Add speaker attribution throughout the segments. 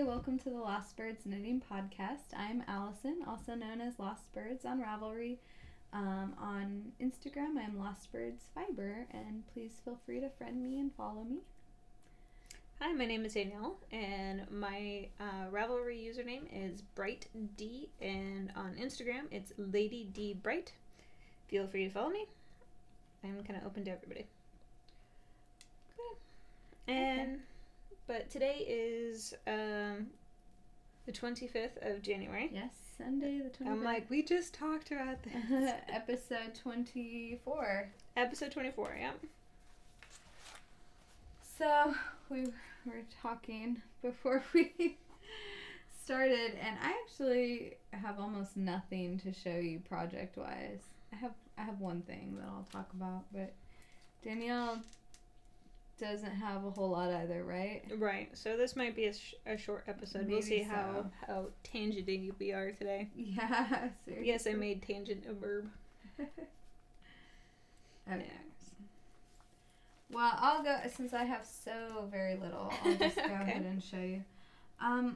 Speaker 1: welcome to the Lost Birds Knitting Podcast. I'm Allison, also known as Lost Birds on Ravelry. On Instagram, I'm Lost Birds Fiber, and please feel free to friend me and follow me.
Speaker 2: Hi, my name is Danielle, and my Ravelry username is BrightD, and on Instagram, it's LadyDBright. Feel free to follow me. I'm kind of open to everybody. But today is the 25th of January.
Speaker 1: Yes, Sunday the 25th.
Speaker 2: I'm like, we just talked about this.
Speaker 1: Episode 24.
Speaker 2: Episode 24, yeah.
Speaker 1: So, we were talking before we started, and I actually have almost nothing to show you project-wise. I have one thing that I'll talk about, but Danielle doesn't have a whole lot either, right?
Speaker 2: Right. So this might be a short episode.
Speaker 1: Maybe
Speaker 2: we'll see
Speaker 1: so.
Speaker 2: how tangenty we are today.
Speaker 1: Yeah, seriously.
Speaker 2: Yes, I made tangent a verb.
Speaker 1: Okay. Well, I'll go, since I have so very little, I'll just go ahead and show you. And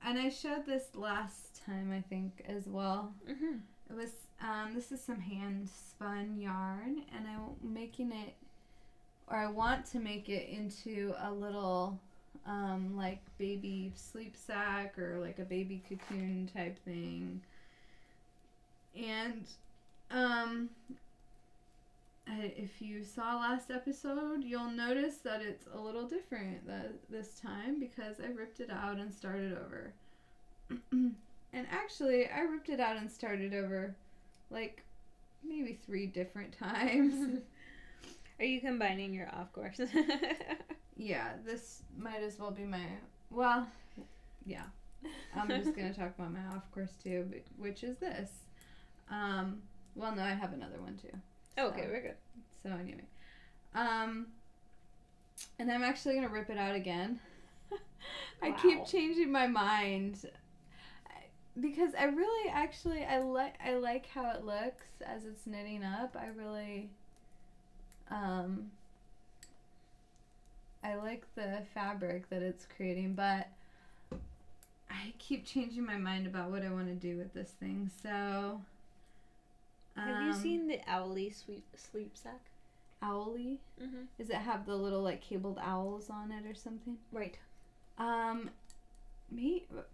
Speaker 1: I showed this last time, I think, as well.
Speaker 2: Mm-hmm.
Speaker 1: It was, this is some hand spun yarn, and I'm making it, or I want to make it into a little, like baby sleep sack or like a baby cocoon type thing. And, if you saw last episode, you'll notice that it's a little different this time because I ripped it out and started over. And actually, I ripped it out and started over like maybe 3 different times.
Speaker 2: Are you combining your off course?
Speaker 1: Yeah, this might as well be my, well, yeah. I'm just going to talk about my off course too, which is this. Well, no, I have another one too.
Speaker 2: Oh, okay, we're good.
Speaker 1: So anyway, and I'm actually gonna rip it out again. I keep changing my mind because I really actually I like how it looks as it's knitting up. I really I like the fabric that it's creating, but I keep changing my mind about what I want to do with this thing. So.
Speaker 2: Have you seen the Owly sleep sack?
Speaker 1: Owly?
Speaker 2: Mm-hmm.
Speaker 1: Does it have the little like cabled owls on it or something?
Speaker 2: Right.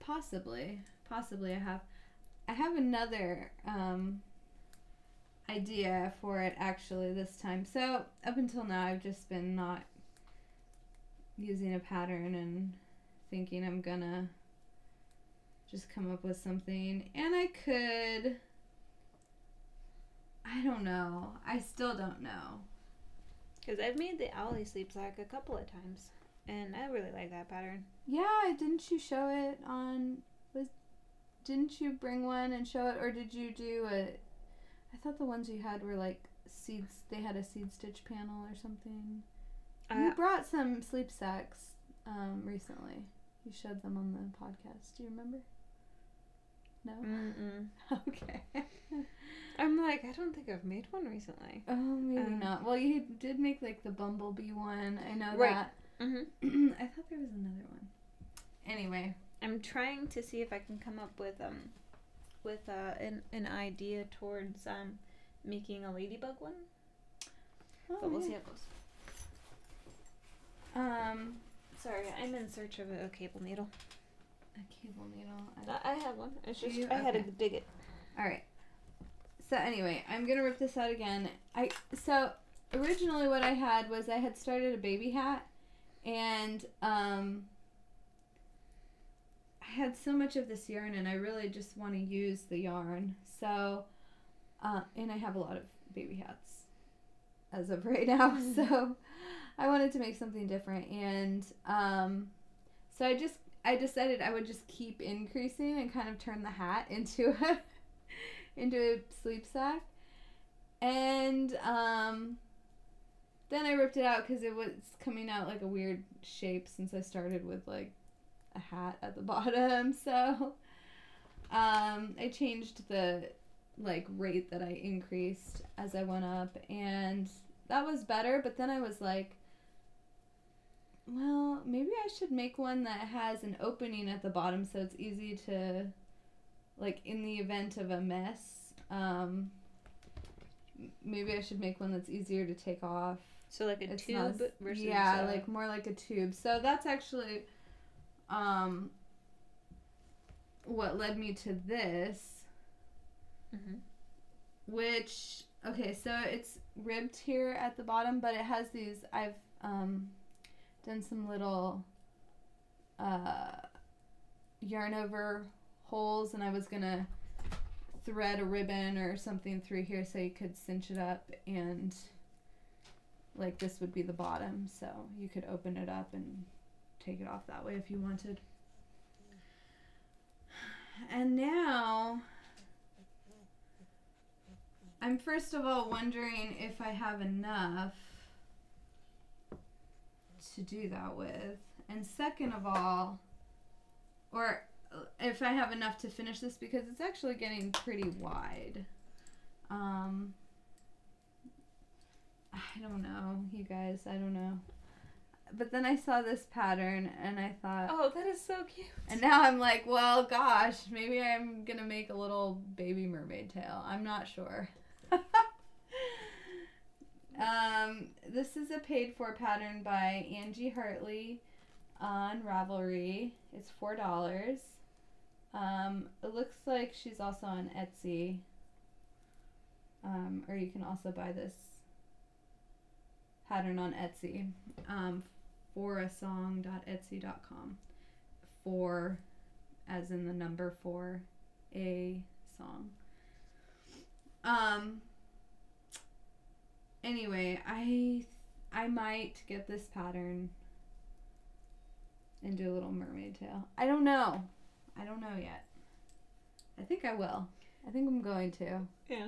Speaker 1: Possibly I have another idea for it actually this time. So up until now I've just been not using a pattern and thinking I'm gonna just come up with something, and I don't know. I still don't know.
Speaker 2: Because I've made the Owly sleep sack a couple of times, and I really like that pattern.
Speaker 1: Yeah, didn't you show it on... Didn't you bring one and show it, or did you do a... I thought the ones you had were like seeds. They had a seed stitch panel or something. You brought some sleep sacks recently. You showed them on the podcast. Do you remember? No?
Speaker 2: Mm-mm.
Speaker 1: Okay.
Speaker 2: I'm like, I don't think I've made one recently.
Speaker 1: Oh, maybe not. Well, you did make like the bumblebee one. I know
Speaker 2: right.
Speaker 1: that.
Speaker 2: Mm-hmm.
Speaker 1: I thought there was another one. Anyway.
Speaker 2: I'm trying to see if I can come up with an idea towards making a ladybug one.
Speaker 1: Oh,
Speaker 2: but we'll
Speaker 1: yeah.
Speaker 2: see how it goes. Sorry, I'm in search of a cable needle.
Speaker 1: A cable needle.
Speaker 2: I have one. It's just I had to dig it.
Speaker 1: All right. So anyway, I'm gonna rip this out again. So originally what I had was I had started a baby hat, and I had so much of this yarn, and I really just want to use the yarn. So, and I have a lot of baby hats as of right now. So I wanted to make something different, and so I decided I would just keep increasing and kind of turn the hat into a sleep sack. And then I ripped it out because it was coming out like a weird shape since I started with like a hat at the bottom. So I changed the like rate that I increased as I went up, and that was better. But then I was like, well, maybe I should make one that has an opening at the bottom so it's easy to, like, in the event of a mess, maybe I should make one that's easier to take off.
Speaker 2: So like a tube versus...
Speaker 1: Yeah, like more like a tube. So that's actually what led me to this.
Speaker 2: Mm-hmm.
Speaker 1: Which, okay, so it's ribbed here at the bottom, but it has these, I've done some little yarn over holes, and I was going to thread a ribbon or something through here so you could cinch it up, and like this would be the bottom, so you could open it up and take it off that way if you wanted. And now I'm first of all wondering if I have enough to do that with, and second of all, or if I have enough to finish this, because it's actually getting pretty wide. I don't know, you guys, I don't know. But then I saw this pattern and I thought,
Speaker 2: oh, that is so cute.
Speaker 1: And now I'm like, well, gosh, maybe I'm gonna make a little baby mermaid tail. I'm not sure. This is a paid for pattern by Angie Hartley on Ravelry. It's $4. It looks like she's also on Etsy. Or you can also buy this pattern on Etsy. forasong.etsy.com. For, as in the number 4, a song. Anyway, I might get this pattern and do a little mermaid tail. I don't know. I don't know yet. I think I will. I think I'm going to.
Speaker 2: Yeah.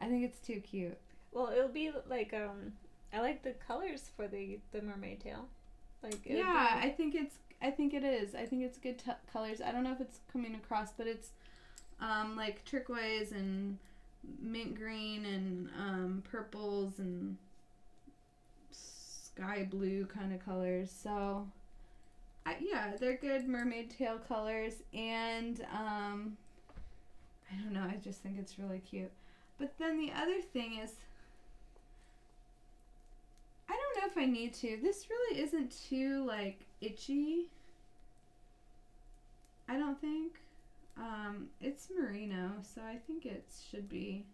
Speaker 2: I
Speaker 1: think it's too cute.
Speaker 2: Well, it'll be like, I like the colors for the mermaid tail. Like,
Speaker 1: yeah, I think it is. I think it's good colors. I don't know if it's coming across, but it's like turquoise and mint green and purples and sky blue kind of colors. So yeah, they're good mermaid tail colors, and I don't know, I just think it's really cute. But then the other thing is, I don't know if I need to. This really isn't too, like, itchy. I don't think. It's merino, so I think it should be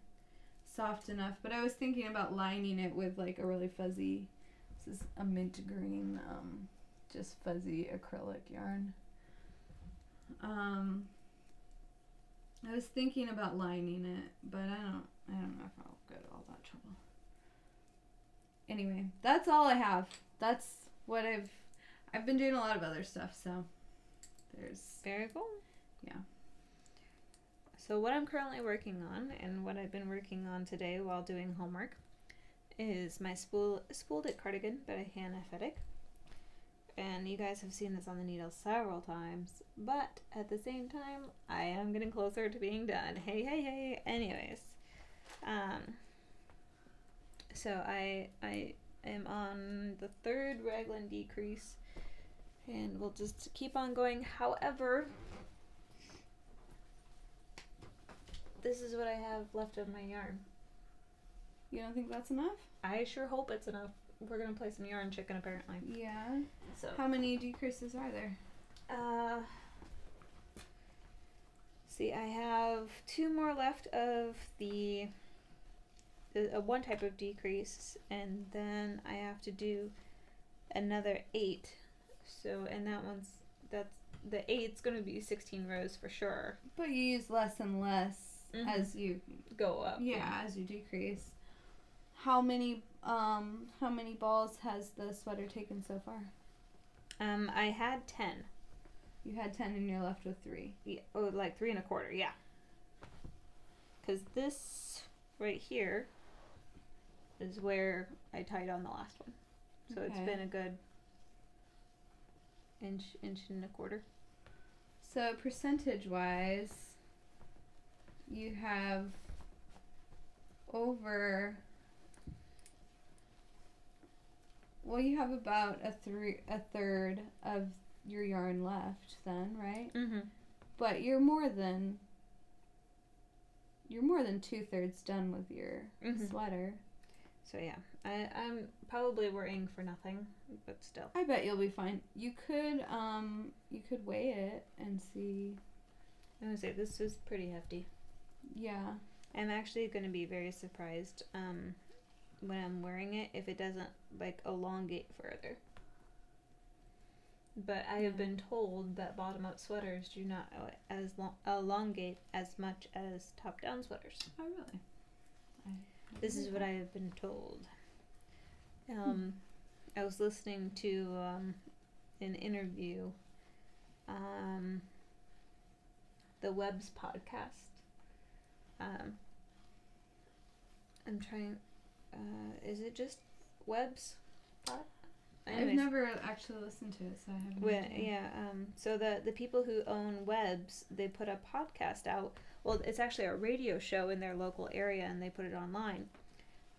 Speaker 1: soft enough. But I was thinking about lining it with, like, a really fuzzy, this is a mint green, just fuzzy acrylic yarn. I was thinking about lining it, but I don't know if I'll go to all that trouble. Anyway, that's all I have. That's what I've been doing a lot of other stuff, so there's... Very cool. Yeah.
Speaker 2: So what I'm currently working on, and what I've been working on today while doing homework, is my spooled it cardigan by Hannah Fedek. And you guys have seen this on the needle several times, but at the same time, I am getting closer to being done. Hey, hey, hey. Anyways, so I am on the 3rd raglan decrease, and we'll just keep on going. However, this is what I have left of my yarn.
Speaker 1: You don't think that's enough?
Speaker 2: I sure hope it's enough. We're gonna play some yarn chicken, apparently.
Speaker 1: Yeah.
Speaker 2: So
Speaker 1: how many decreases are there?
Speaker 2: See, I have 2 more left of the one type of decrease, and then I have to do another 8. So, and that's the 8's gonna be 16 rows for sure.
Speaker 1: But you use less and less as you
Speaker 2: go up.
Speaker 1: Yeah, as you decrease. How many balls has the sweater taken so far?
Speaker 2: I had 10.
Speaker 1: You had 10 and you're left with 3.
Speaker 2: Yeah, oh, like 3 1/4, yeah. Because this right here is where I tied on the last one. So okay. It's been a good inch and 1/4.
Speaker 1: So percentage-wise, you have over Well, you have about a third of your yarn left then, right?
Speaker 2: Mm-hmm.
Speaker 1: But you're more than 2/3 done with your sweater.
Speaker 2: So yeah, I'm probably worrying for nothing, but still.
Speaker 1: I bet you'll be fine. You could weigh it and see.
Speaker 2: I'm gonna say this is pretty hefty.
Speaker 1: Yeah.
Speaker 2: I'm actually gonna be very surprised when I'm wearing it if it doesn't like elongate further. But I have been told that bottom-up sweaters do not elongate as much as top-down sweaters.
Speaker 1: Oh, really?
Speaker 2: This is what I have been told. I was listening to an interview, the Webb's podcast. I'm trying. Is it just Webb's?
Speaker 1: I've never actually listened to it, so I have no idea.
Speaker 2: Yeah. So the people who own Webb's, they put a podcast out. Well, it's actually a radio show in their local area, and they put it online.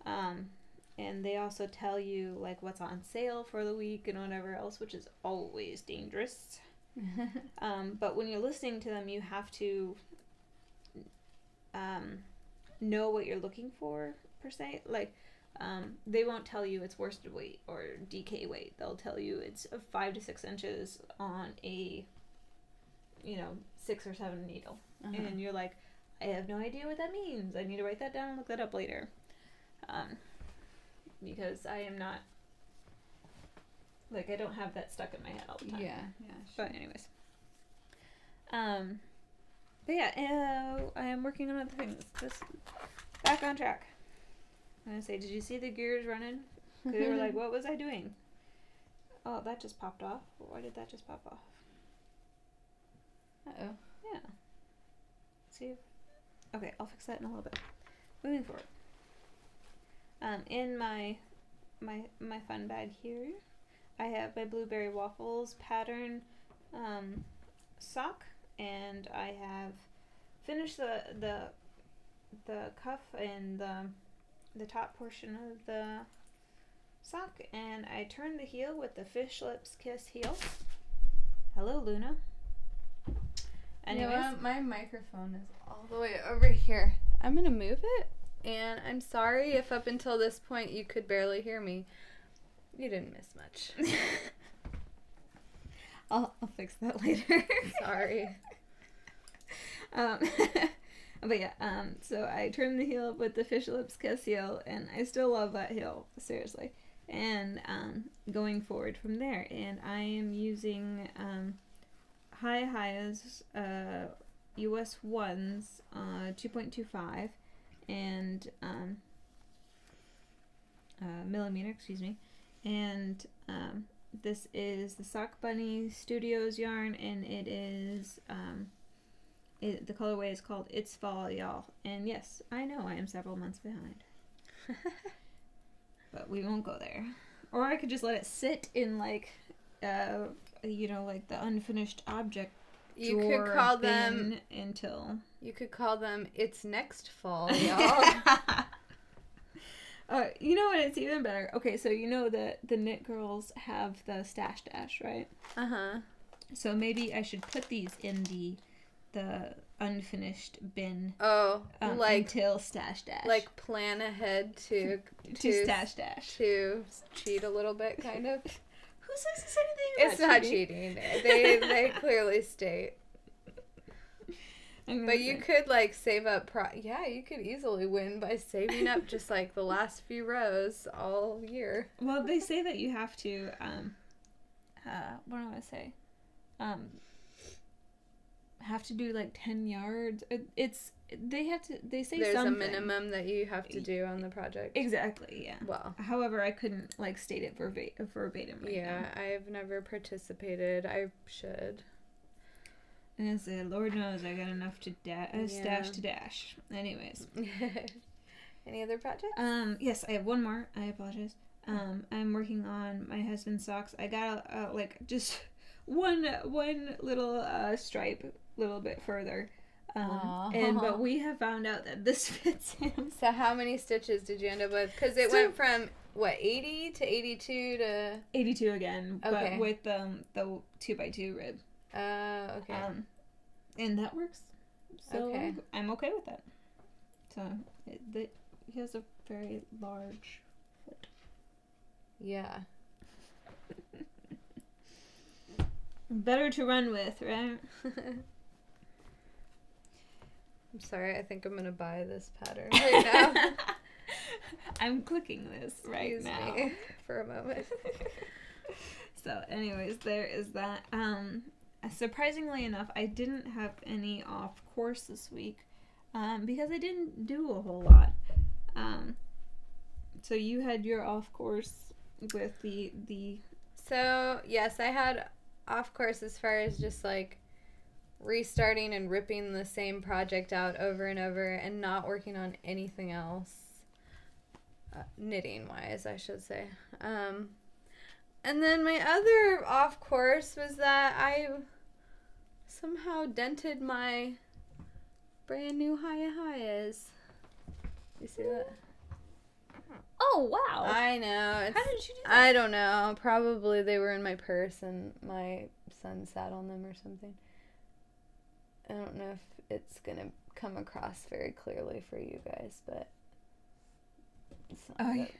Speaker 2: And they also tell you like what's on sale for the week and whatever else, which is always dangerous. But when you're listening to them, you have to know what you're looking for per se. Like, they won't tell you it's worsted weight or DK weight. They'll tell you it's 5 to 6 inches on a, 6 or 7 needle. And you're like, I have no idea what that means. I need to write that down and look that up later. Because I am not, like, I don't have that stuck in my head all the time.
Speaker 1: Yeah, sure.
Speaker 2: But anyways. But yeah, I am working on other things. Just back on track. I'm going to say, did you see the gears running? Because they were like, what was I doing? Oh, that just popped off. Why did that just pop off?
Speaker 1: Uh-oh.
Speaker 2: Yeah. See? Okay, I'll fix that in a little bit. Moving forward. In my fun bag here, I have my Blueberry Waffles pattern sock, and I have finished the cuff and the top portion of the sock, and I turned the heel with the Fish Lips Kiss heel. Hello, Luna. Anyways,
Speaker 1: you know what? My microphone is all the way over here. I'm gonna move it, and I'm sorry if up until this point you could barely hear me. You didn't miss much.
Speaker 2: I'll fix that later.
Speaker 1: Sorry.
Speaker 2: But yeah, so I trimmed the heel with the Fish Lips Kiss heel, and I still love that heel, seriously. And going forward from there, and I am using Hiya's US 1s 2.25 and millimeter, excuse me, and this is the Sock Bunny Studios yarn, and it is the colorway is called It's Fall, Y'all. And yes, I know I am several months behind. But we won't go there. Or I could just let it sit in like like the unfinished object
Speaker 1: You could call them
Speaker 2: until
Speaker 1: It's Next Fall, y'all.
Speaker 2: You know what? It's even better. Okay, so you know that the Knit Girls have the Stash Dash, right? So maybe I should put these in the unfinished bin. Until Stash Dash.
Speaker 1: Like plan ahead to
Speaker 2: Stash Dash.
Speaker 1: To cheat a little bit, kind of.
Speaker 2: Who says it's anything?
Speaker 1: It's not cheating. They clearly state. But you could like save up. You could easily win by saving up just like the last few rows all year.
Speaker 2: Well, they say that you have to. What do I say? Have to do like 10 yards. They say
Speaker 1: there's
Speaker 2: something.
Speaker 1: A minimum that you have to do on the project.
Speaker 2: Exactly, yeah.
Speaker 1: Well,
Speaker 2: however, I couldn't like state it verbatim right now.
Speaker 1: I've never participated. I should.
Speaker 2: And I said, Lord knows I got enough to stash to dash. Anyways.
Speaker 1: Any other projects?
Speaker 2: Yes, I have one more. I apologize. I'm working on my husband's socks. I got just one little stripe a little bit further. But we have found out that this fits him.
Speaker 1: So how many stitches did you end up with? Because it went from what, 80 to 82 to...
Speaker 2: 82 again,
Speaker 1: Okay.
Speaker 2: but with the 2x2 rib.
Speaker 1: Okay.
Speaker 2: And that works. So
Speaker 1: Okay.
Speaker 2: I'm okay with that. So he has a very large foot.
Speaker 1: Yeah.
Speaker 2: Better to run with, right?
Speaker 1: I'm sorry, I think I'm gonna buy this pattern right now.
Speaker 2: I'm clicking this right
Speaker 1: Excuse
Speaker 2: now.
Speaker 1: me for a moment.
Speaker 2: So anyways, there is that. Surprisingly enough, I didn't have any off course this week because I didn't do a whole lot. So you had your off course with the
Speaker 1: So, yes, I had off course as far as just like restarting and ripping the same project out over and over and not working on anything else. Knitting wise, I should say. And then my other off course was that I somehow dented my brand new Hayas. You see that?
Speaker 2: Oh wow!
Speaker 1: I know.
Speaker 2: How did you do that?
Speaker 1: I don't know. Probably they were in my purse and my son sat on them or something. I don't know if it's going to come across very clearly for you guys, but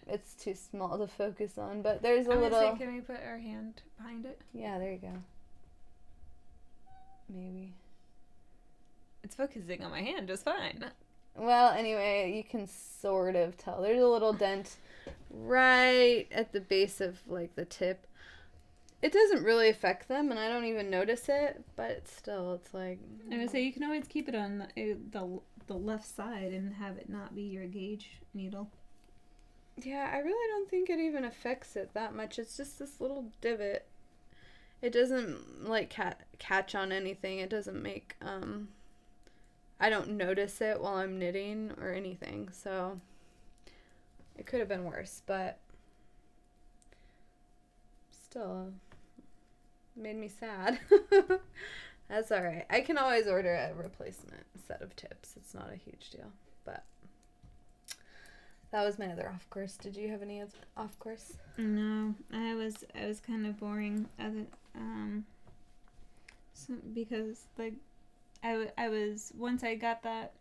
Speaker 1: it's too small to focus on. But there's a little...
Speaker 2: Can we put our hand behind it?
Speaker 1: Yeah, there you go. Maybe.
Speaker 2: It's focusing on my hand just fine.
Speaker 1: Well, anyway, you can sort of tell. There's a little dent right at the base of, like, the tip. It doesn't really affect them, and I don't even notice it, but still, it's like...
Speaker 2: I would say you can always keep it on the left side and have it not be your gauge needle.
Speaker 1: Yeah, I really don't think it even affects it that much. It's just this little divot. It doesn't, like, catch on anything. It doesn't make, I don't notice it while I'm knitting or anything, so it could have been worse, but still made me sad. That's alright. I can always order a replacement set of tips. It's not a huge deal, but that was my other off course. Did you have any off course?
Speaker 2: No, I was kind of boring. Because like I was once I got that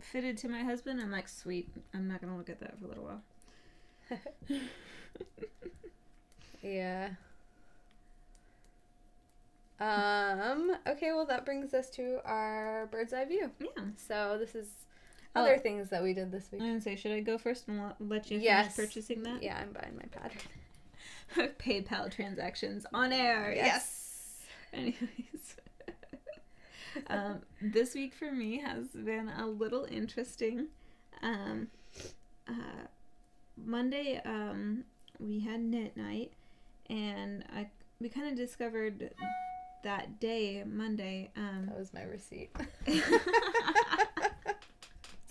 Speaker 2: fitted to my husband, I'm like, sweet, I'm not gonna look at that for a little while.
Speaker 1: Yeah. Okay, well that brings us to our bird's eye view.
Speaker 2: Yeah.
Speaker 1: So this is other things that we did this week.
Speaker 2: I was gonna say, should I go first and let you
Speaker 1: Yes.
Speaker 2: finish purchasing that?
Speaker 1: Yeah, I'm buying my pattern.
Speaker 2: PayPal transactions on air.
Speaker 1: Yes.
Speaker 2: Anyways. This week for me has been a little interesting. Monday, we had knit night, and we kind of discovered that day, Monday.
Speaker 1: That was my receipt.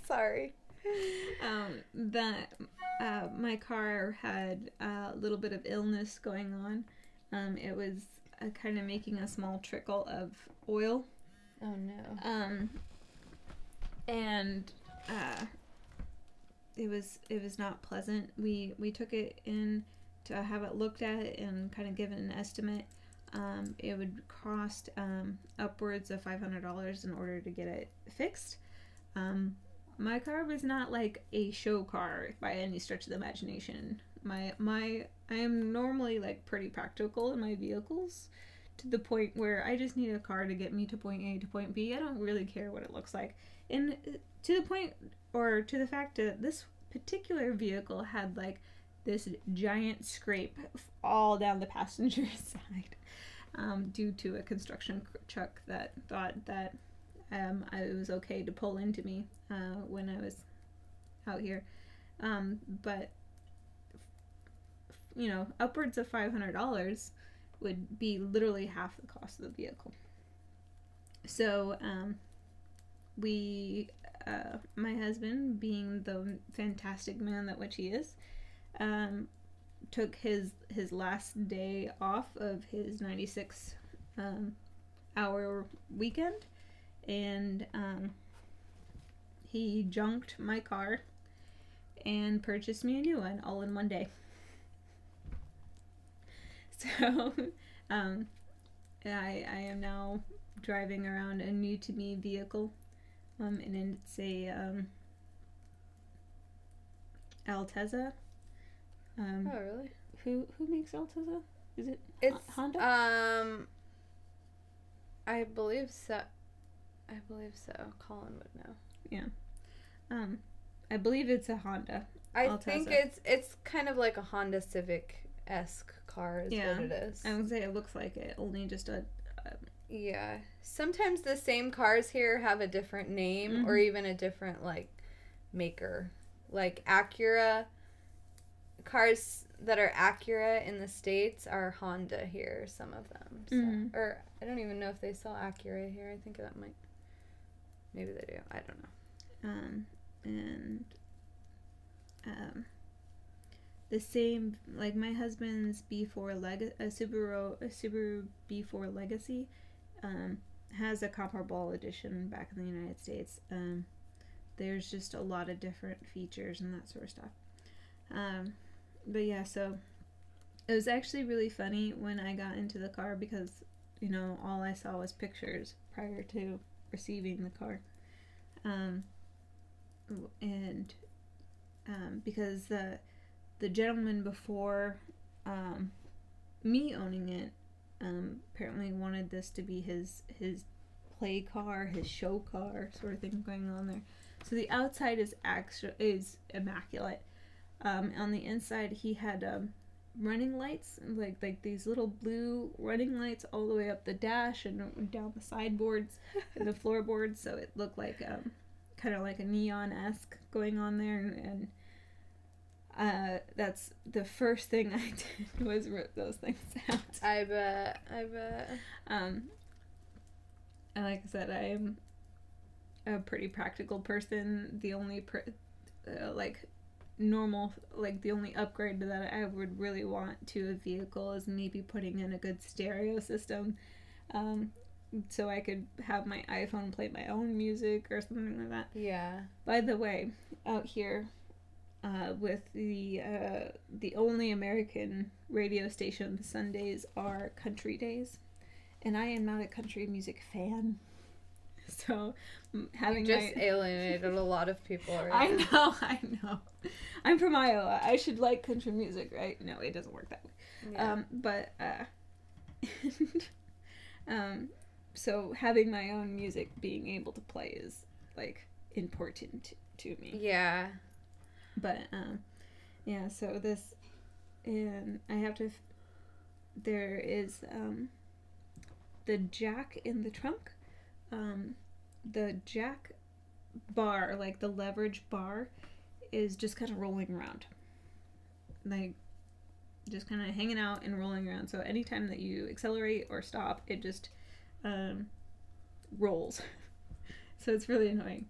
Speaker 1: Sorry.
Speaker 2: That my car had a little bit of illness going on. It was kind of making a small trickle of oil.
Speaker 1: Oh no.
Speaker 2: And it was not pleasant. We took it in to have it looked at and kind of given an estimate. It would cost upwards of $500 in order to get it fixed. My car was not like a show car by any stretch of the imagination. I am normally like pretty practical in my vehicles, to the point where I just need a car to get me to point A to point B. I don't really care what it looks like. And to the point, or to the fact that this particular vehicle had like this giant scrape all down the passenger side, due to a construction truck that thought that it was okay to pull into me when I was out here. But you know, upwards of $500 would be literally half the cost of the vehicle. So we, my husband, being the fantastic man that which he is, took his last day off of his 96 hour weekend, and he junked my car and purchased me a new one all in one day. So, I am now driving around a new to me vehicle, and it's a Altezza.
Speaker 1: Oh, really?
Speaker 2: Who makes Altezza? Is it Honda?
Speaker 1: I believe so. Colin would know.
Speaker 2: Yeah. I believe it's a Honda.
Speaker 1: I
Speaker 2: Altezza.
Speaker 1: think it's kind of like a Honda Civic-esque car is what it is.
Speaker 2: I would say it looks like it, only just a
Speaker 1: yeah. Sometimes the same cars here have a different name or even a different, like, maker. Like, Acura. Cars that are Acura in the States are Honda here, some of them. So, or, I don't even know if they sell Acura here. I think that might... Maybe they do. I don't know.
Speaker 2: The same, like my husband's B4 Subaru B4 Legacy, has a comparable edition back in the United States. There's just a lot of different features and that sort of stuff. But yeah, so it was actually really funny when I got into the car because, you know, all I saw was pictures prior to receiving the car. Because the gentleman before me owning it apparently wanted this to be his play car, his show car sort of thing going on there. So the outside is immaculate. On the inside, he had running lights, like these little blue running lights all the way up the dash and down the sideboards and the floorboards, so it looked like kind of like a neon-esque going on there, and that's the first thing I did was rip those things out.
Speaker 1: I bet.
Speaker 2: And like I said, I am a pretty practical person. The only the only upgrade that I would really want to a vehicle is maybe putting in a good stereo system, so I could have my iPhone play my own music or something like that.
Speaker 1: Yeah.
Speaker 2: By the way, out here, with the only American radio station Sundays are country days, and I am not a country music fan. So having
Speaker 1: you just alienated a lot of people already.
Speaker 2: I know. I'm from Iowa. I should like country music, right? No, it doesn't work that way. Yeah. So having my own music being able to play is like important to me.
Speaker 1: Yeah.
Speaker 2: But yeah. So this, and I have to. There is the jack in the trunk. The jack bar, like the leverage bar, is just kind of rolling around. Like, just kind of hanging out and rolling around. So anytime that you accelerate or stop, it just rolls. So it's really annoying.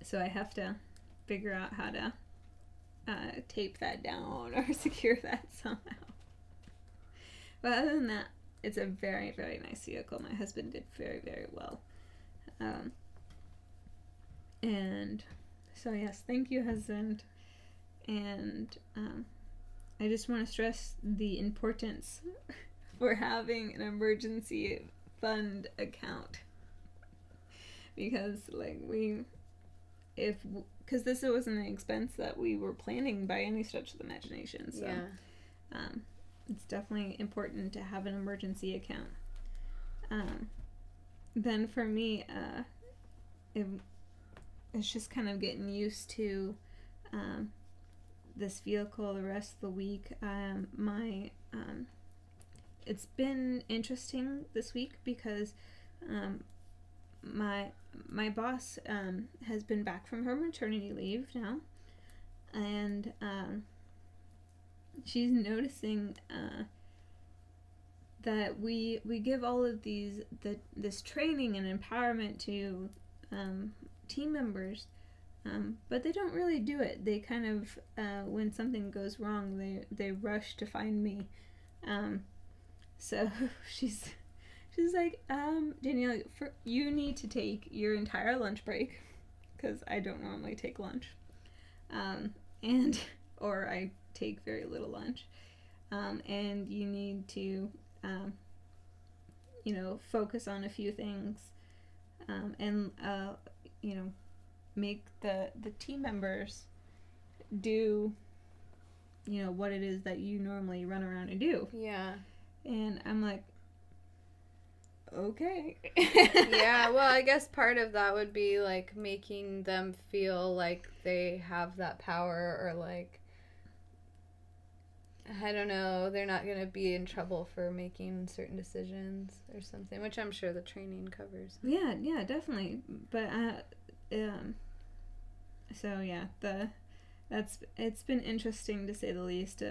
Speaker 2: So I have to figure out how to tape that down or secure that somehow. But other than that, it's a very, very nice vehicle. My husband did very, very well. And so, yes, thank you, husband. And I just want to stress the importance for having an emergency fund account. Because, like, because this wasn't an expense that we were planning by any stretch of the imagination. So, yeah. It's definitely important to have an emergency account. Then for me, it's just kind of getting used to this vehicle the rest of the week. It's been interesting this week because my boss has been back from her maternity leave now, and she's noticing that we give all of this training and empowerment to team members, but they don't really do it. They kind of when something goes wrong, they rush to find me. So she's like, Danielle, you need to take your entire lunch break, because I don't normally take lunch, or I take very little lunch. and you need to, focus on a few things, and make the team members do, what it is that you normally run around and do.
Speaker 1: Yeah.
Speaker 2: And I'm like, okay.
Speaker 1: Yeah, well, I guess part of that would be, like, making them feel like they have that power, or, like, I don't know, they're not going to be in trouble for making certain decisions or something, which I'm sure the training covers.
Speaker 2: Yeah, definitely. But, so, yeah, it's been interesting, to say the least,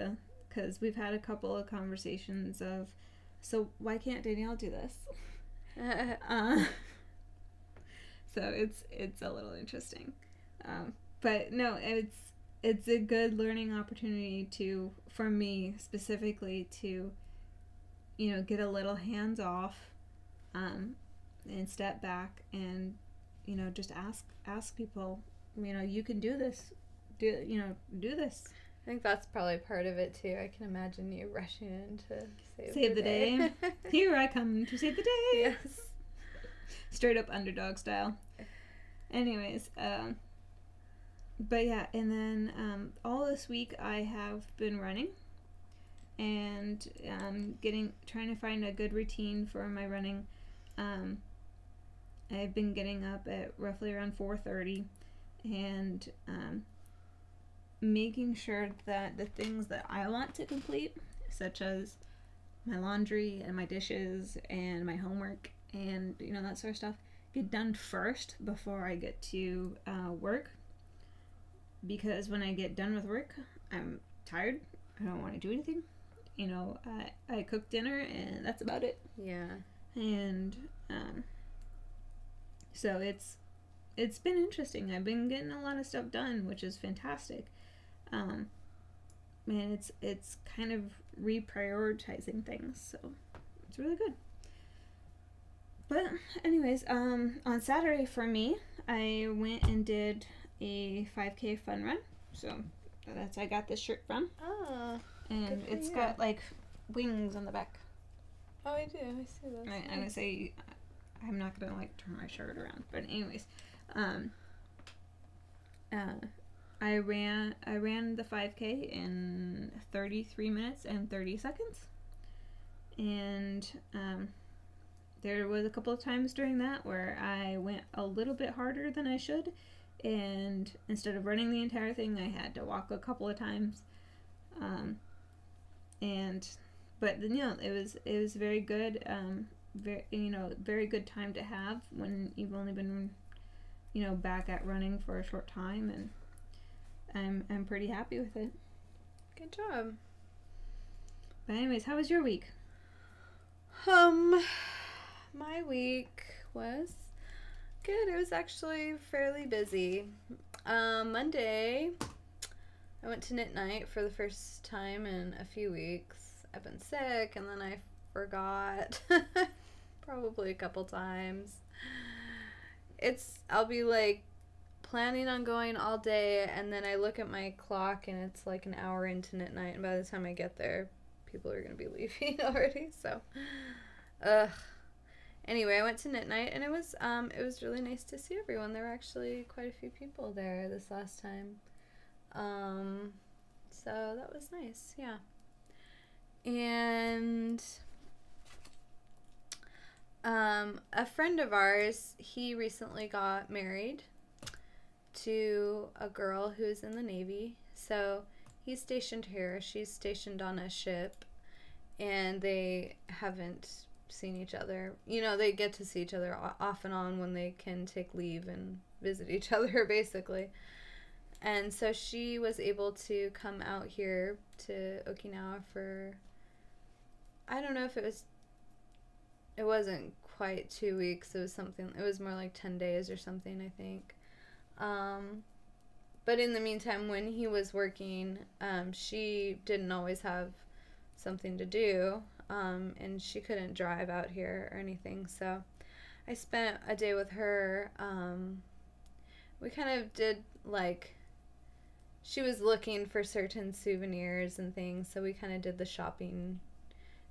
Speaker 2: because we've had a couple of conversations of, so why can't Danielle do this? So it's a little interesting, but no, it's a good learning opportunity for me specifically to, get a little hands off, and step back and, just ask people, you can do this, do this.
Speaker 1: I think that's probably part of it too. I can imagine you rushing in to
Speaker 2: save the day. Here I come to save the day.
Speaker 1: Yes.
Speaker 2: Straight up underdog style. Anyways, but yeah, and then all this week I have been running, and trying to find a good routine for my running. I've been getting up at roughly around 4:30, and making sure that the things that I want to complete, such as my laundry and my dishes and my homework and that sort of stuff, get done first before I get to work. Because when I get done with work, I'm tired. I don't want to do anything. I cook dinner and that's about it.
Speaker 1: Yeah. And
Speaker 2: so it's been interesting. I've been getting a lot of stuff done, which is fantastic. And it's kind of reprioritizing things, so it's really good. But anyways, on Saturday for me, I went and did a 5K fun run. So I got this shirt from.
Speaker 1: Oh.
Speaker 2: And it's got like wings on the back.
Speaker 1: Oh, I do. I see that.
Speaker 2: I'm gonna say, I'm not gonna like turn my shirt around, but anyways, I ran the 5K in 33 minutes and 30 seconds. And there was a couple of times during that where I went a little bit harder than I should, and instead of running the entire thing, I had to walk a couple of times. But it was very good. Very good time to have when you've only been, back at running for a short time, and I'm pretty happy with it.
Speaker 1: Good job.
Speaker 2: But anyways, how was your week?
Speaker 1: My week was good. It was actually fairly busy. Monday, I went to knit night for the first time in a few weeks. I've been sick, and then I forgot probably a couple times. I'll be like planning on going all day, and then I look at my clock and it's like an hour into knit night, and by the time I get there, people are going to be leaving already, so anyway, I went to knit night, and it was really nice to see everyone. There were actually quite a few people there this last time, so that was nice. Yeah. And a friend of ours, he recently got married to a girl who's in the Navy. So he's stationed here. She's stationed on a ship, and they haven't seen each other. They get to see each other off and on when they can take leave and visit each other, basically. And so she was able to come out here to Okinawa for, I don't know if it wasn't quite 2 weeks. It was more like 10 days or something, I think. But in the meantime, when he was working, she didn't always have something to do, and she couldn't drive out here or anything. So I spent a day with her. We kind of did, like, she was looking for certain souvenirs and things, so we kind of did the shopping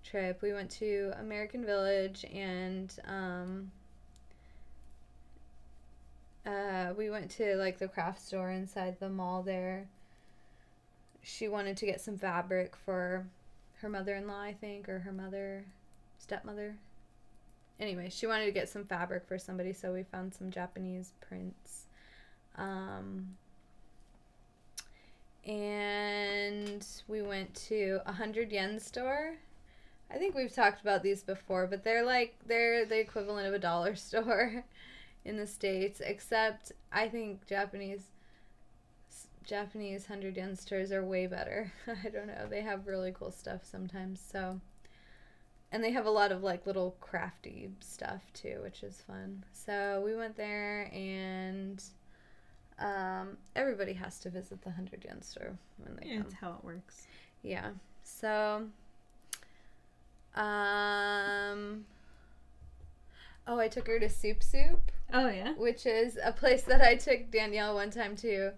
Speaker 1: trip. We went to American Village, and we went to like the craft store inside the mall there. She wanted to get some fabric for her mother-in-law, I think, or her stepmother. Anyway, she wanted to get some fabric for somebody, so we found some Japanese prints. And we went to a 100 yen store. I think we've talked about these before, but they're the equivalent of a dollar store in the States, except I think Japanese 100 yen stores are way better. I don't know. They have really cool stuff sometimes, so. And they have a lot of like little crafty stuff too, which is fun. So we went there, and everybody has to visit the 100 yen store when they come.
Speaker 2: It's how it works.
Speaker 1: Yeah. So, oh, I took her to Soup Soup.
Speaker 2: Oh, yeah?
Speaker 1: Which is a place that I took Danielle one time too.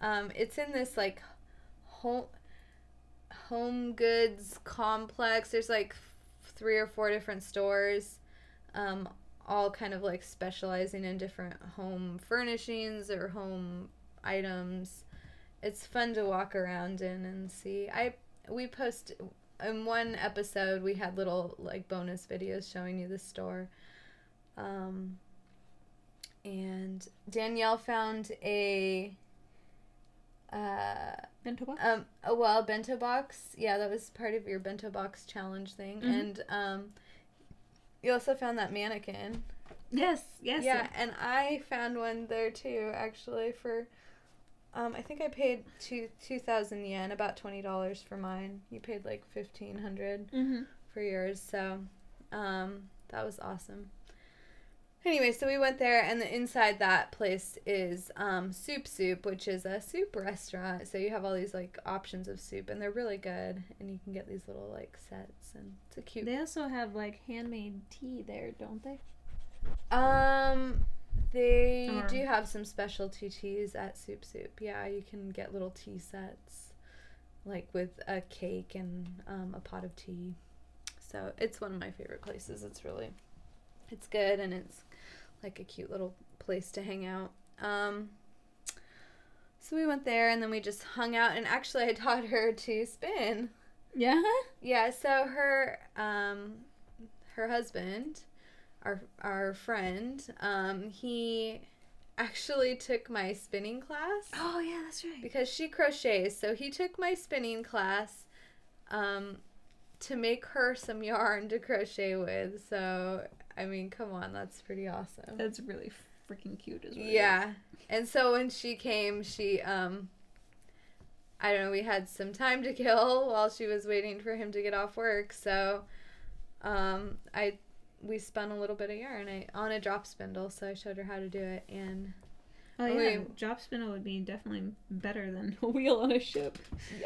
Speaker 1: It's in this like home goods complex. There's like 3 or 4 different stores, all kind of like specializing in different home furnishings or home items. It's fun to walk around in and see. We post in one episode, we had little like bonus videos showing you the store. And Danielle found a
Speaker 2: bento box?
Speaker 1: a bento box. Yeah, that was part of your bento box challenge thing. Mm-hmm. And you also found that mannequin.
Speaker 2: Yes.
Speaker 1: Yeah, and I found one there too, actually, for I think I paid 2,000 yen, about $20 for mine. You paid like 1,500 for yours, so that was awesome. Anyway, so we went there, and inside that place is Soup Soup, which is a soup restaurant. So you have all these like options of soup, and they're really good. And you can get these little like sets, and it's a cute.
Speaker 2: They also have like handmade tea there, don't they?
Speaker 1: They do have some specialty teas at Soup Soup. Yeah, you can get little tea sets, like with a cake and a pot of tea. So it's one of my favorite places. It's good, and it's like a cute little place to hang out. So we went there, and then we just hung out, and actually I taught her to spin.
Speaker 2: Yeah?
Speaker 1: Yeah, so her husband, our friend, he actually took my spinning class.
Speaker 2: Oh, yeah, that's right.
Speaker 1: Because she crochets, so he took my spinning class to make her some yarn to crochet with. So I mean, come on, that's pretty awesome.
Speaker 2: That's really freaking cute as well.
Speaker 1: Yeah. And so when she came, she, I don't know, we had some time to kill while she was waiting for him to get off work. So, we spun a little bit of yarn on a drop spindle, so I showed her how to do it. And
Speaker 2: drop spindle would be definitely better than a wheel on a ship.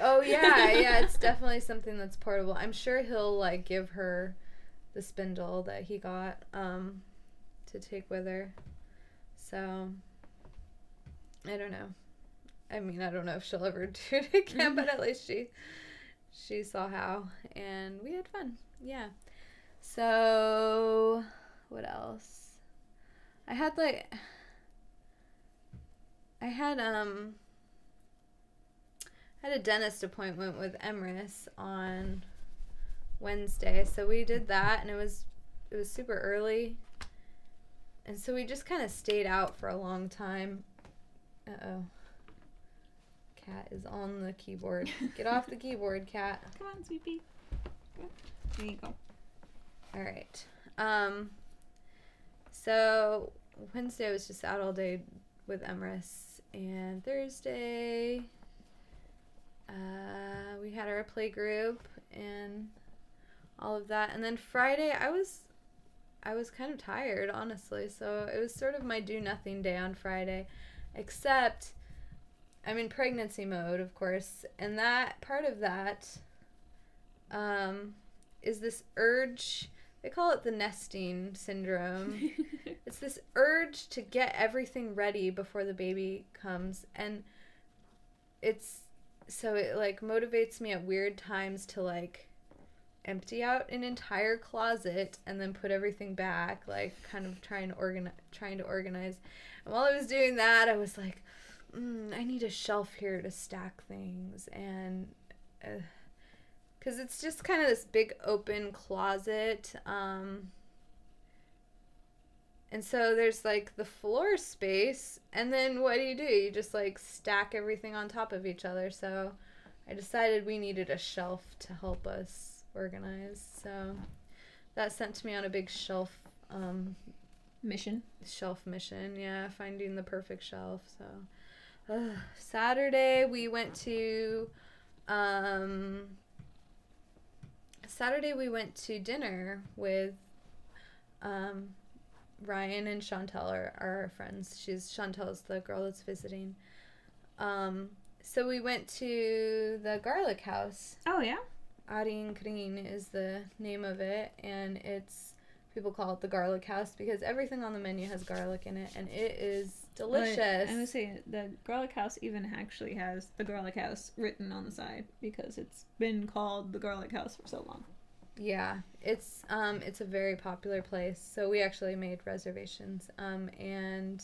Speaker 1: Oh, yeah, it's definitely something that's portable. I'm sure he'll, like, give her the spindle that he got to take with her. So I don't know. I mean, I don't know if she'll ever do it again, but at least she saw how, and we had fun. Yeah. So what else? I had a dentist appointment with Emrys on Wednesday, so we did that, and it was super early, and so we just kind of stayed out for a long time. Cat is on the keyboard. Get off the keyboard, Cat.
Speaker 2: Come on, sweetie. There you go.
Speaker 1: All right. So Wednesday I was just out all day with Emrys, and Thursday we had our play group and all of that, and then Friday I was kind of tired, honestly, so it was sort of my do nothing day on Friday, except I'm in pregnancy mode, of course, and that part of that is this urge. They call it the nesting syndrome. It's this urge to get everything ready before the baby comes, and so it like motivates me at weird times to like empty out an entire closet and then put everything back, like kind of trying to organize. And while I was doing that, I was like, I need a shelf here to stack things, and because it's just kind of this big open closet, and so there's like the floor space, and then what do? You just like stack everything on top of each other. So I decided we needed a shelf to help us organize. So that sent me on a big shelf
Speaker 2: mission.
Speaker 1: Yeah, finding the perfect shelf. So Saturday we went to dinner with Ryan and Chantel are our friends. Chantel's the girl that's visiting. So we went to the garlic house.
Speaker 2: Oh, yeah?
Speaker 1: Arin Karin is the name of it, and people call it the garlic house because everything on the menu has garlic in it, and it is delicious.
Speaker 2: I would say the garlic house even actually has the garlic house written on the side because it's been called the garlic house for so long.
Speaker 1: Yeah, it's a very popular place, so we actually made reservations, and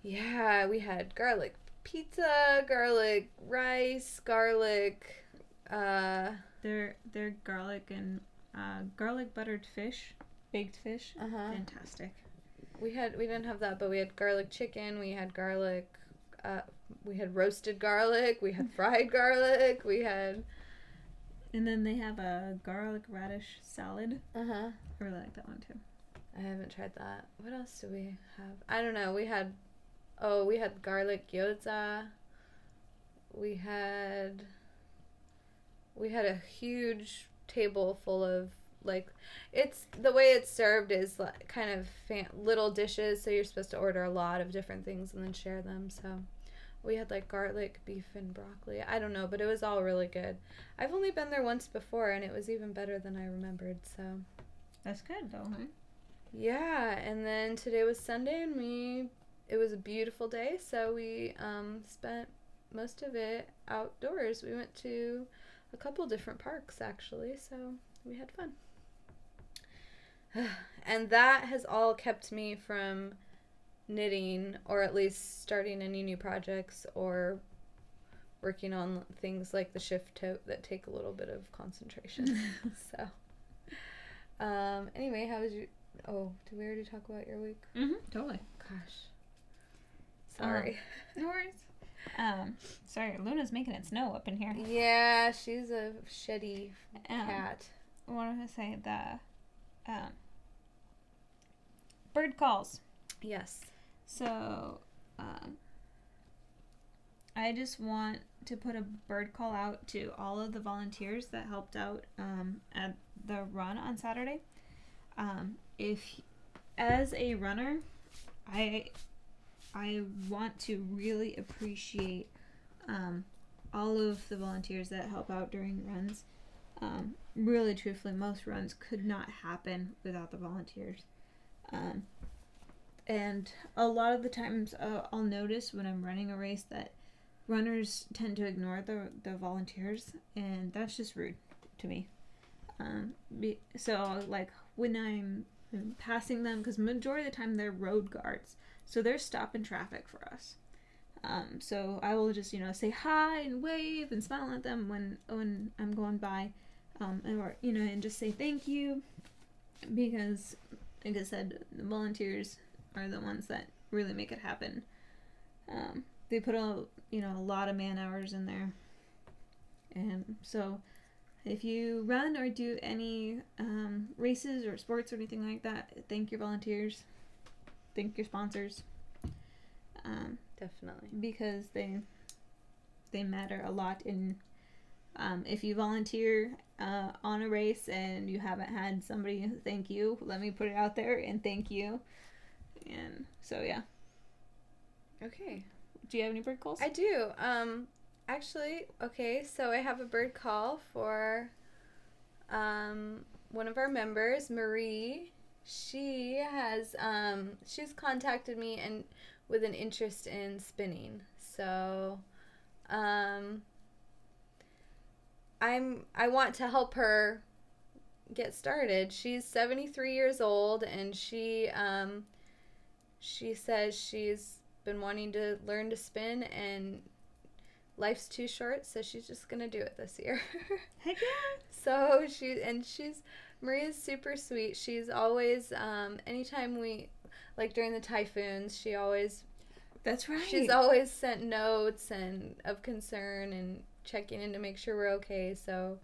Speaker 1: yeah, we had garlic pizza, garlic rice, garlic
Speaker 2: their garlic and garlic buttered fish, baked fish. Fantastic.
Speaker 1: We didn't have that, but we had garlic chicken, we had garlic, we had roasted garlic, we had fried garlic, we had.
Speaker 2: And then they have a garlic radish salad.
Speaker 1: I
Speaker 2: really like that one too.
Speaker 1: I haven't tried that. What else do we have? I don't know. We had garlic gyoza. We had a huge table full of like, it's the way it's served is like kind of little dishes, so you're supposed to order a lot of different things and then share them. So we had like garlic, beef, and broccoli. I don't know, but it was all really good. I've only been there once before, and it was even better than I remembered. So
Speaker 2: that's good, though, huh?
Speaker 1: Yeah, and then today was Sunday, and it was a beautiful day, so we spent most of it outdoors. We went to a couple different parks, actually, so we had fun. And that has all kept me from knitting, or at least starting any new projects or working on things like the shift tote that take a little bit of concentration. So anyway, how was did we already talk about your week?
Speaker 2: Totally.
Speaker 1: Gosh, sorry.
Speaker 2: No worries. Sorry, Luna's making it snow up in here.
Speaker 1: Yeah, she's a sheddy cat.
Speaker 2: I wanted to say the bird calls.
Speaker 1: Yes.
Speaker 2: So, I just want to put a bird call out to all of the volunteers that helped out at the run on Saturday. If, as a runner, I want to really appreciate all of the volunteers that help out during runs. Really, truthfully, most runs could not happen without the volunteers. And a lot of the times I'll notice when I'm running a race that runners tend to ignore the volunteers, and that's just rude to me. So like when I'm passing them, because majority of the time they're road guards, so they're stopping traffic for us. So I will just say hi and wave and smile at them when I'm going by, and just say thank you, because like I said, the volunteers are the ones that really make it happen. They put a lot of man hours in there, and so if you run or do any races or sports or anything like that, thank your volunteers, thank your sponsors.
Speaker 1: Definitely,
Speaker 2: because they matter a lot. In if you volunteer on a race and you haven't had somebody thank you, let me put it out there and thank you. And so yeah.
Speaker 1: Okay.
Speaker 2: Do you have any bird calls?
Speaker 1: I do. Actually, okay, so I have a bird call for one of our members, Marie. She has she's contacted me and with an interest in spinning. So, I want to help her get started. She's 73 years old, and she says she's been wanting to learn to spin, and life's too short, so she's just gonna do it this year.
Speaker 2: Heck yeah!
Speaker 1: So Maria's super sweet. She's always anytime we, like during the typhoons,
Speaker 2: That's right.
Speaker 1: She's always sent notes and of concern and checking in to make sure we're okay. So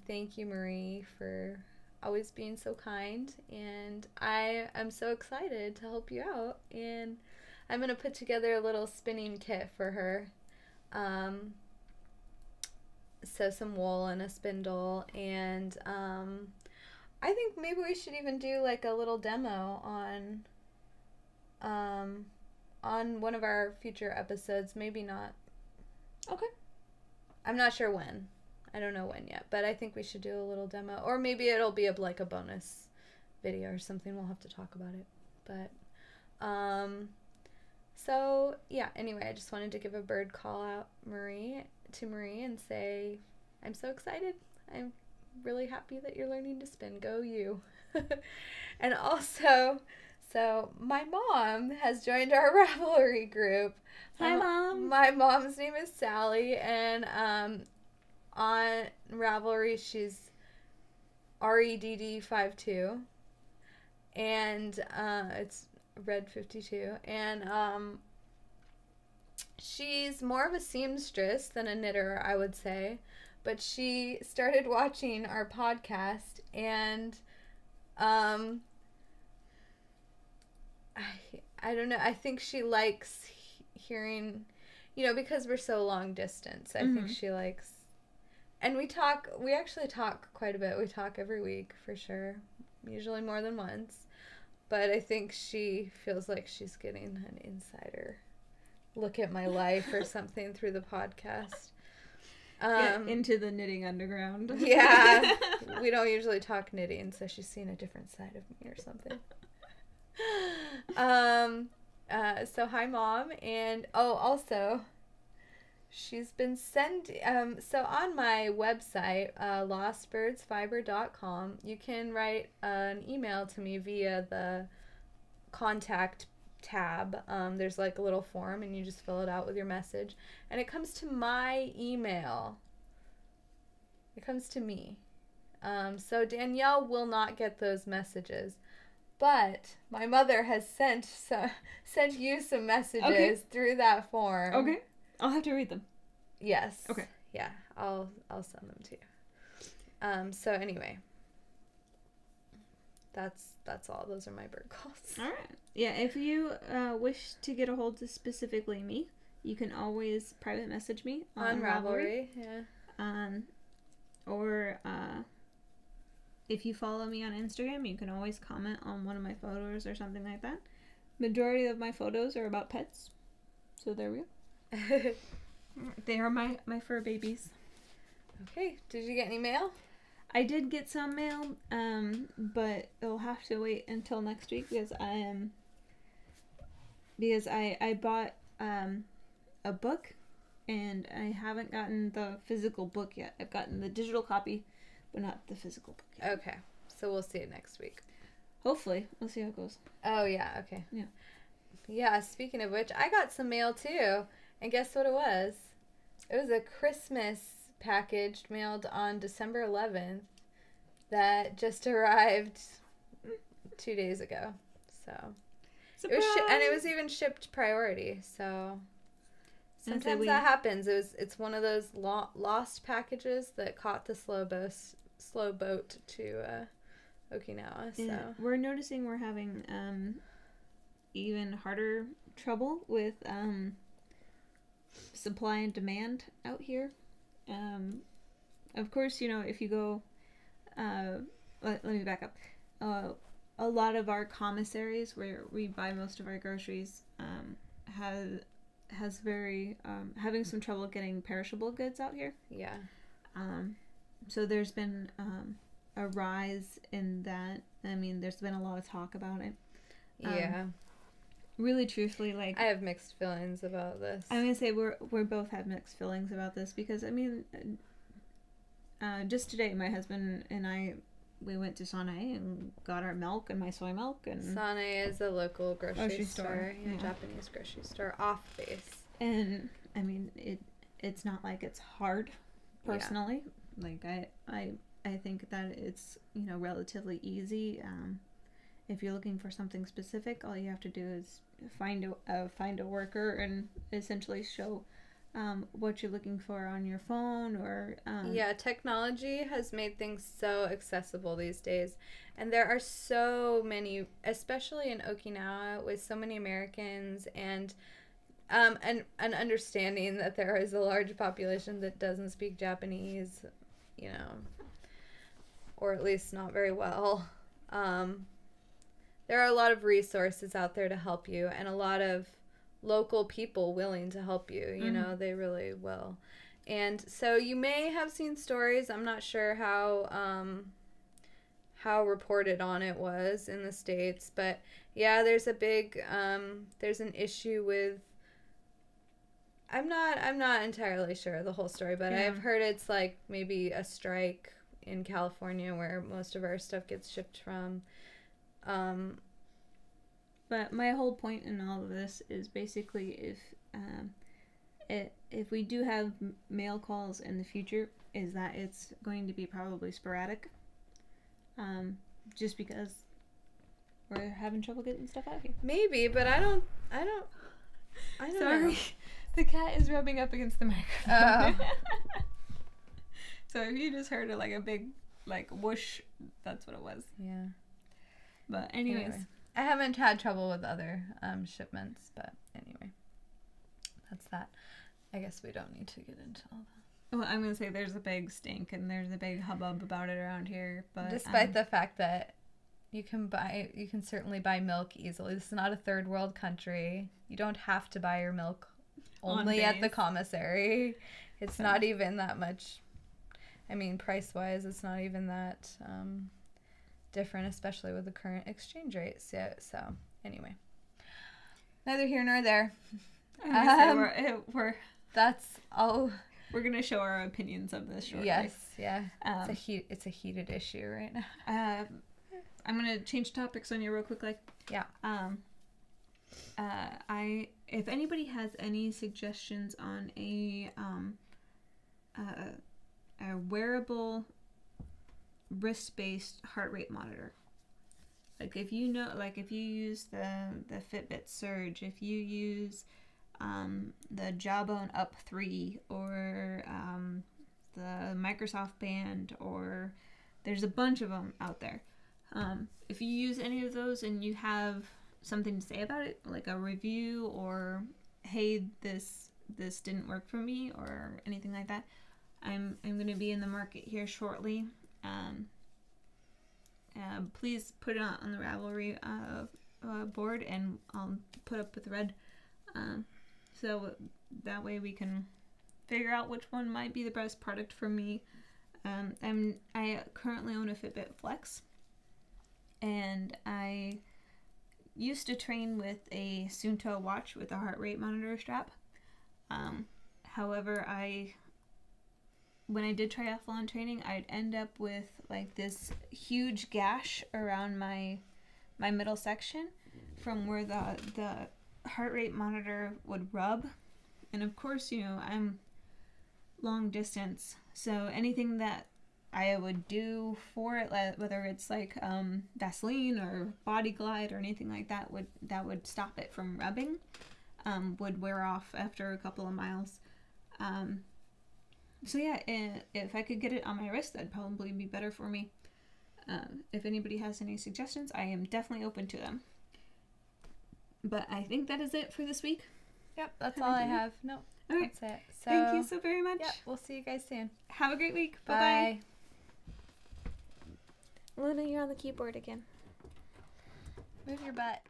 Speaker 1: thank you, Marie, for always being so kind, and I am so excited to help you out, and I'm gonna put together a little spinning kit for her. So some wool and a spindle, and I think maybe we should even do like a little demo on one of our future episodes. Maybe not.
Speaker 2: Okay.
Speaker 1: I'm not sure when. I don't know when yet, but I think we should do a little demo, or maybe it'll be like a bonus video or something. We'll have to talk about it, but so yeah, anyway, I just wanted to give a bird call out to Marie and say I'm so excited. I'm really happy that you're learning to spin. Go you. And also, so my mom has joined our Ravelry group.
Speaker 2: Hi, Mom.
Speaker 1: My mom's name is Sally, and on Ravelry she's REDD52, and it's Red 52, and she's more of a seamstress than a knitter, I would say, but she started watching our podcast, and I don't know, I think she likes hearing, because we're so long distance, I think she likes, and we actually talk quite a bit. We talk every week for sure, usually more than once. But I think she feels like she's getting an insider look at my life or something through the podcast.
Speaker 2: Into the knitting underground.
Speaker 1: Yeah. We don't usually talk knitting, so she's seen a different side of me or something. So hi, Mom. And, also, she's been sending, so on my website, lostbirdsfiber.com, you can write an email to me via the contact tab. There's like a little form, and you just fill it out with your message, and it comes to my email. It comes to me. So Danielle will not get those messages, but my mother has sent you some messages through that form.
Speaker 2: Okay. I'll have to read them.
Speaker 1: Yes.
Speaker 2: Okay.
Speaker 1: Yeah, I'll send them to you. So anyway, that's all. Those are my bird calls.
Speaker 2: All right. Yeah, if you wish to get a hold of specifically me, you can always private message me on Ravelry.
Speaker 1: Yeah.
Speaker 2: Or if you follow me on Instagram, you can always comment on one of my photos or something like that. Majority of my photos are about pets. So there we go. They are my fur babies.
Speaker 1: Okay. Did you get any mail?
Speaker 2: I did get some mail, but it'll have to wait until next week because I bought a book, and I haven't gotten the physical book yet. I've gotten the digital copy, but not the physical book yet.
Speaker 1: Okay. So we'll see it next week.
Speaker 2: Hopefully. We'll see how it goes.
Speaker 1: Oh, yeah. Okay.
Speaker 2: Yeah.
Speaker 1: Yeah, speaking of which, I got some mail too. And guess what it was? It was a Christmas package mailed on December 11th that just arrived 2 days ago. So
Speaker 2: Surprise!
Speaker 1: It was even shipped priority. So sometimes that happens. It's one of those lost packages that caught the slow boat to Okinawa. So
Speaker 2: yeah, we're noticing we're having even harder trouble with supply and demand out here. Of course, if you go, let me back up. A lot of our commissaries where we buy most of our groceries has very having some trouble getting perishable goods out here.
Speaker 1: Yeah.
Speaker 2: So there's been a rise in that. I mean, there's been a lot of talk about it.
Speaker 1: Yeah.
Speaker 2: really truthfully, like,
Speaker 1: I have mixed feelings about this.
Speaker 2: I'm gonna say we're both have mixed feelings about this because I mean, just today my husband and I, we went to Sane and got our milk and my soy milk and
Speaker 1: Sane is a local grocery store,
Speaker 2: yeah.
Speaker 1: Japanese grocery store off base.
Speaker 2: And I mean it's not like it's hard personally. Like I think that it's, you know, relatively easy. If you're looking for something specific, all you have to do is find a worker and essentially show what you're looking for on your phone or
Speaker 1: technology has made things so accessible these days, and there are so many, especially in Okinawa, with so many Americans and an understanding that there is a large population that doesn't speak Japanese, you know, or at least not very well. There are a lot of resources out there to help you, and a lot of local people willing to help you. You know, they really will. And so you may have seen stories. I'm not sure how reported on it was in the States, but yeah, there's a big there's an issue with. I'm not entirely sure of the whole story, but I've heard it's like maybe a strike in California where most of our stuff gets shipped from.
Speaker 2: But my whole point in all of this is basically if we do have mail calls in the future, is that it's going to be probably sporadic, just because we're having trouble getting stuff out here.
Speaker 1: Maybe, but I don't
Speaker 2: Sorry.
Speaker 1: know.
Speaker 2: The cat is rubbing up against the microphone. Oh. So if you just heard a big whoosh, that's what it was.
Speaker 1: Yeah.
Speaker 2: But anyways.
Speaker 1: I haven't had trouble with other shipments, but anyway. That's that. I guess we don't need to get into all that.
Speaker 2: Well, I'm going to say there's a big stink and there's a big hubbub about it around here, but
Speaker 1: despite the fact that you can certainly buy milk easily. This is not a third world country. You don't have to buy your milk only at the commissary. It's not even that much. I mean, price-wise, it's not even that different, especially with the current exchange rates. So anyway, neither here nor there. That's all.
Speaker 2: We're gonna show our opinions of this shortly.
Speaker 1: Yes, yeah. It's a heated issue right now.
Speaker 2: I'm gonna change topics on you real quickly.
Speaker 1: Yeah.
Speaker 2: If anybody has any suggestions on a wearable wrist-based heart rate monitor, if you use the Fitbit Surge, if you use the Jawbone Up 3 or the Microsoft Band, or there's a bunch of them out there. If you use any of those and you have something to say about it, like a review or hey, this didn't work for me or anything like that, I'm going to be in the market here shortly. Please put it on the Ravelry board, and I'll put up with Red, so that way we can figure out which one might be the best product for me. I currently own a Fitbit Flex, and I used to train with a Suunto watch with a heart rate monitor strap. However, when I did triathlon training, I'd end up with this huge gash around my middle section from where the heart rate monitor would rub. And of course, I'm long distance, so anything that I would do for it, whether it's Vaseline or Body Glide or anything like that, would stop it from rubbing, would wear off after a couple of miles. So yeah, if I could get it on my wrist, that'd probably be better for me. If anybody has any suggestions, I am definitely open to them. But I think that is it for this week.
Speaker 1: Yep, that's all I have. No,
Speaker 2: all right.
Speaker 1: That's it. So,
Speaker 2: thank you so very much.
Speaker 1: Yeah, we'll see you guys soon.
Speaker 2: Have a great week.
Speaker 1: Bye.
Speaker 2: Bye-bye. Luna, you're on the keyboard again.
Speaker 1: Move your butt.